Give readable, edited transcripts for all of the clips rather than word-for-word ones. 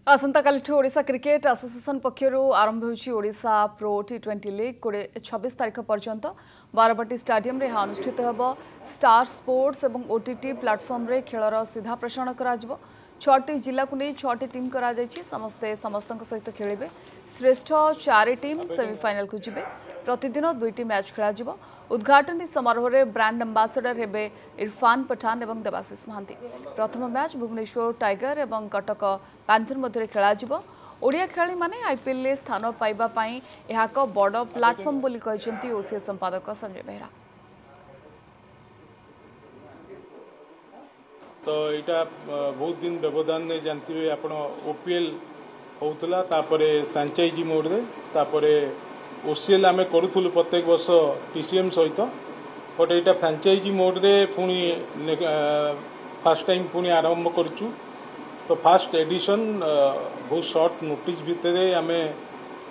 आसंता कालिठू Odisha cricket association पक्षरु आरंभ होछि Odisha pro टी20 league 26 तारिख पर्यंत बारवाटी स्टेडियम रे अनुष्ठित हेबो। स्टार स्पोर्ट्स एवं ओटीटी प्लेटफॉर्म रे खेलर सीधा प्रसारण करा जिवो। 6टी जिला को नहीं 6टी टीम करा जायछि। समस्तक सहित खेलिबे। श्रेष्ठ 4 टीम सेमीफाइनल को जिबे। प्रतिदिन 2टी मैच खेला जिवो। उद्घाटनी समारोह रे ब्रांड एम्बेसडर हेबे इरफान पठान एवं देवाशीष महांती। प्रथम मैच भुवनेश्वर टाइगर एवं कटक पैंथर मध्य खेला जिवो। ओडिया खेलाड़ी माने आईपीएल ले स्थान पाइबा पई एहा एक बड़ प्लेटफॉर्म बोली कहचंती ओसीए संपादक संजय बेहरा। तो यहाँ बहुत दिन व्यवधान ने जानते आप ओपीएल होता फ्रांचाइजी मोड रे तापर ओसीएल आम करूँ प्रत्येक वर्ष टीसीएम सहित बट यहाँ फ्रांचाइजी मोड रे पुणी फास्ट टाइम पुणी आरंभ करूँ। तो फास्ट एडिशन बहुत शॉर्ट नोटिस भितर आम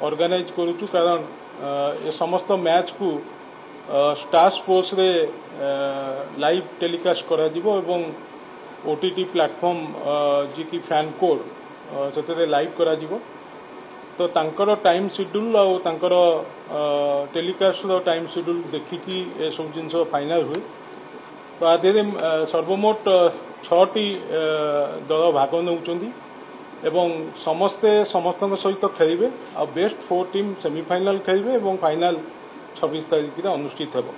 ऑर्गेनाइज करूँ कारण ये समस्त मैच को स्टार स्पोर्ट्स रे लाइव टेलीकास्ट करा जिवो एवं ओटीटी प्लेटफॉर्म जी की फैन कोड से लाइव करा जिवो। तो तांकर टाइम शेड्यूल और तांकर टेलीकास्ट टाइम शेड्यूल देखिकी ए सब जिनस फाइनल हुए। तो आधे सर्वमोट 6टी दल भाग नौचंदी एवं समस्ते समस्त सहित खेलिबे और बेस्ट 4 टीम सेमीफाइनल खेलिबे एवं फाइनल 26 तारिख अनुष्ठित हेबो।